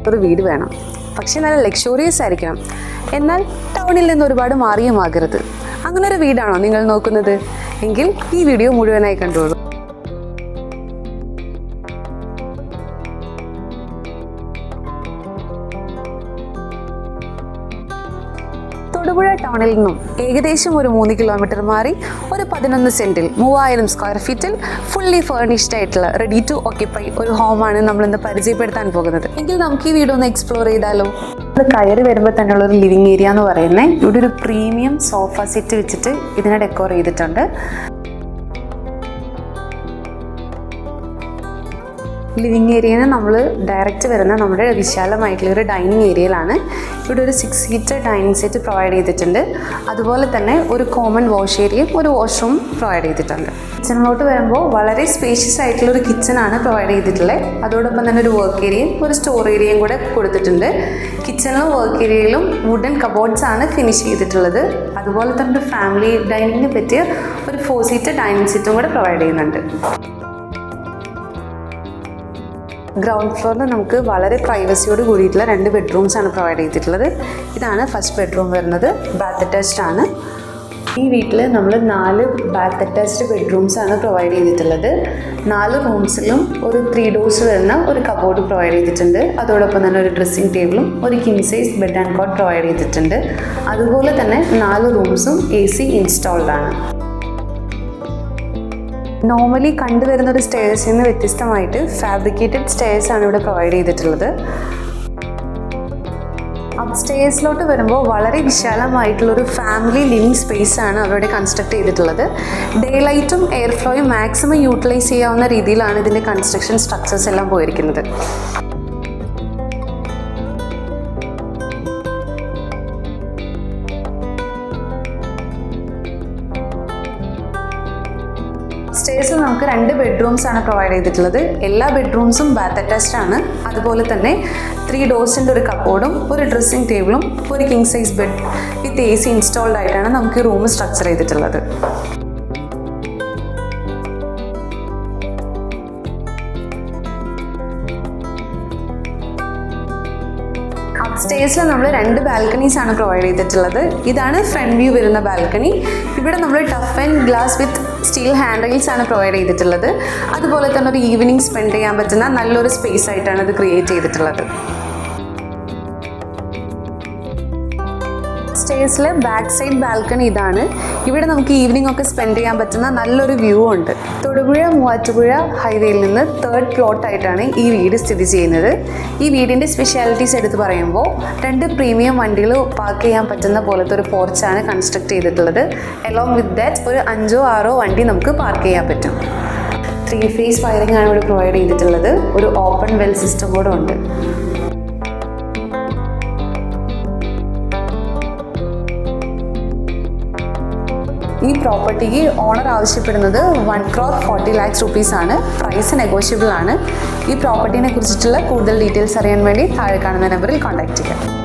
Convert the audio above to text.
ഒരു വീട് വേണം. പക്ഷെ നല്ല ലക്ഷറിയസ് ആയിരിക്കണം. എന്നാൽ ടൗണിൽ നിന്ന് ഒരുപാട് മാറിയുമാകരുത്. അങ്ങനെ ഒരു വീടാണോ നിങ്ങൾ നോക്കുന്നത്? എങ്കിൽ ഈ വീഡിയോ മുഴുവനായി കണ്ടോളൂ. തൊടുപുഴ ടൗണിൽ നിന്നും ഏകദേശം ഒരു 3 കിലോമീറ്റർ മാറി ഒരു 11 സെന്റിൽ 3000 സ്ക്വയർ ഫീറ്റിൽ ഫുള്ളി ഫേർണിഷ്ഡ് ആയിട്ടുള്ള റെഡി ടു ഓക്യുപ്പൈ ഒരു ഹോമാണ് നമ്മളിന്ന് പരിചയപ്പെടുത്താൻ പോകുന്നത്. എങ്കിൽ നമുക്ക് ഈ വീട് ഒന്ന് എക്സ്പ്ലോർ ചെയ്താലോ? കയറി വരുമ്പോൾ തന്നെയുള്ള ഒരു ലിവിങ് ഏരിയ എന്ന് പറയുന്നത്, ഇവിടെ ഒരു പ്രീമിയം സോഫ സെറ്റ് വെച്ചിട്ട് ഇതിനെ ഡെക്കോർ ചെയ്തിട്ടുണ്ട്. ലിവിങ് ഏരിയയിൽ നമ്മൾ ഡയറക്റ്റ് വരുന്ന നമ്മുടെ വിശാലമായിട്ടുള്ള ഒരു ഡൈനിങ് ഏരിയയിലാണ്. ഇവിടെ ഒരു 6 സീറ്റർ ഡൈനിങ് സെറ്റ് പ്രൊവൈഡ് ചെയ്തിട്ടുണ്ട്. അതുപോലെ തന്നെ ഒരു കോമൺ വാഷ് ഏരിയയും ഒരു വാഷ്റൂം പ്രൊവൈഡ് ചെയ്തിട്ടുണ്ട്. കിച്ചണിലോട്ട് വരുമ്പോൾ വളരെ സ്പേഷ്യസ് ആയിട്ടുള്ള ഒരു കിച്ചണാണ് പ്രൊവൈഡ് ചെയ്തിട്ടുള്ളത്. അതോടൊപ്പം തന്നെ ഒരു വർക്ക് ഏരിയയും ഒരു സ്റ്റോർ ഏരിയയും കൂടെ കൊടുത്തിട്ടുണ്ട്. കിച്ചണിലും വർക്ക് ഏരിയയിലും വുഡൻ കബോർഡ്സ് ആണ് ഫിനിഷ് ചെയ്തിട്ടുള്ളത്. അതുപോലെ തന്നെ ഒരു ഫാമിലി ഡൈനിങ്ങിന് പറ്റിയ ഒരു 4 സീറ്റർ ഡൈനിങ് സെറ്റും കൂടെ പ്രൊവൈഡ് ചെയ്യുന്നുണ്ട്. ഗ്രൗണ്ട് ഫ്ലോറിൽ നമുക്ക് വളരെ പ്രൈവസിയോട് കൂടിയിട്ടുള്ള 2 ബെഡ്റൂംസ് ആണ് പ്രൊവൈഡ് ചെയ്തിട്ടുള്ളത്. ഇതാണ് ഫസ്റ്റ് ബെഡ്റൂം വരുന്നത്. ബാത്ത് അറ്റാച്ച്ഡ് ആണ്. ഈ വീട്ടിൽ നമ്മൾ 4 ബാത്ത് അറ്റാച്ച്ഡ് ബെഡ്റൂംസ് ആണ് പ്രൊവൈഡ് ചെയ്തിട്ടുള്ളത്. 4 റൂംസിലും ഒരു 3 ഡോർസ് വരുന്ന ഒരു കബോർഡ് പ്രൊവൈഡ് ചെയ്തിട്ടുണ്ട്. അതോടൊപ്പം തന്നെ ഒരു ഡ്രസ്സിംഗ് ടേബിളും ഒരു king size bed and cot provide ചെയ്തിട്ടുണ്ട്. അതുപോലെ തന്നെ 4 റൂംസും AC ഇൻസ്റ്റാൾഡ് ആണ്. നോർമലി കണ്ടുവരുന്ന ഒരു സ്റ്റെയർസിൽ നിന്ന് വ്യത്യസ്തമായിട്ട് ഫാബ്രിക്കേറ്റഡ് സ്റ്റെയർസ് ആണ് ഇവിടെ പ്രൊവൈഡ് ചെയ്തിട്ടുള്ളത്. അപ്സ്റ്റെയർസിലോട്ട് വരുമ്പോൾ വളരെ വിശാലമായിട്ടുള്ളൊരു ഫാമിലി ലിവിങ് സ്പേസ് ആണ് അവിടെ കൺസ്ട്രക്ട് ചെയ്തിട്ടുള്ളത്. ഡേ ലൈറ്റും എയർ ഫ്ലോയും മാക്സിമം യൂട്ടിലൈസ് ചെയ്യാവുന്ന രീതിയിലാണ് ഇതിൻ്റെ കൺസ്ട്രക്ഷൻ സ്ട്രക്ചേഴ്സ് എല്ലാം പോയിരിക്കുന്നത്. സ്റ്റേഴ്സിൽ നമുക്ക് 2 ബെഡ്റൂംസ് ആണ് പ്രൊവൈഡ് ചെയ്തിട്ടുള്ളത്. എല്ലാ ബെഡ്റൂംസും ബാത്ത് അറ്റാച്ച്ഡ് ആണ്. അതുപോലെ തന്നെ 3 ഡോർസിൻ്റെ ഒരു കബോർഡും ഒരു ഡ്രസ്സിംഗ് ടേബിളും ഒരു കിങ് സൈസ് ബെഡ് വിത്ത് AC ഇൻസ്റ്റാൾഡ് ആയിട്ടാണ് നമുക്ക് റൂം സ്ട്രക്ചർ ചെയ്തിട്ടുള്ളത്. അപ്സ്റ്റേഴ്സിൽ നമ്മൾ 2 ബാൽക്കണീസ് ആണ് പ്രൊവൈഡ് ചെയ്തിട്ടുള്ളത്. ഇതാണ് ഫ്രണ്ട് വ്യൂ വരുന്ന ബാൽക്കണി. ഇവിടെ നമ്മൾ tough and glass with steel hand rails ആണ് പ്രൊവൈഡ് ചെയ്തിട്ടുള്ളത്. അതുപോലെ തന്നെ ഒരു ഈവനിങ് സ്പെൻഡ് ചെയ്യാൻ പറ്റുന്ന നല്ലൊരു സ്പേസ് ആയിട്ടാണ് ഇത് ക്രിയേറ്റ് ചെയ്തിട്ടുള്ളത്. സ്റ്റേഴ്സിലെ ബാക്ക് സൈഡ് ബാൽക്കണി ഇതാണ്. ഇവിടെ നമുക്ക് ഈവനിങ് ഒക്കെ സ്പെൻഡ് ചെയ്യാൻ പറ്റുന്ന നല്ലൊരു വ്യൂ ഉണ്ട്. തൊടുപുഴ മൂവാറ്റുപുഴ ഹൈവേയിൽ നിന്ന് 3rd പ്ലോട്ടായിട്ടാണ് ഈ വീട് സ്ഥിതി ചെയ്യുന്നത്. ഈ വീടിൻ്റെ സ്പെഷ്യാലിറ്റീസ് എടുത്ത് പറയുമ്പോൾ 2 പ്രീമിയം വണ്ടികൾ പാർക്ക് ചെയ്യാൻ പറ്റുന്ന പോലത്തെ ഒരു പോർച്ചാണ് കൺസ്ട്രക്ട് ചെയ്തിട്ടുള്ളത്. അലോങ് വിത്ത് ദാറ്റ് ഒരു 5ഓ 6ഓ വണ്ടി നമുക്ക് പാർക്ക് ചെയ്യാൻ പറ്റും. 3 ഫേസ് വയറിംഗ് ആണ് ഇവിടെ പ്രൊവൈഡ് ചെയ്തിട്ടുള്ളത്. ഒരു ഓപ്പൺ വെൽ സിസ്റ്റം കൂടെ ഉണ്ട്. ഈ പ്രോപ്പർട്ടിക്ക് ഓണർ ആവശ്യപ്പെടുന്നത് 1,40 lakhs rupees ആണ്. പ്രൈസ് നെഗോഷ്യബിൾ ആണ്. ഈ പ്രോപ്പർട്ടിനെ കുറിച്ചിട്ടുള്ള കൂടുതൽ ഡീറ്റെയിൽസ് അറിയാൻ വേണ്ടി താഴെ കാണുന്ന നമ്പറിൽ കോൺടാക്ട് ചെയ്യാം.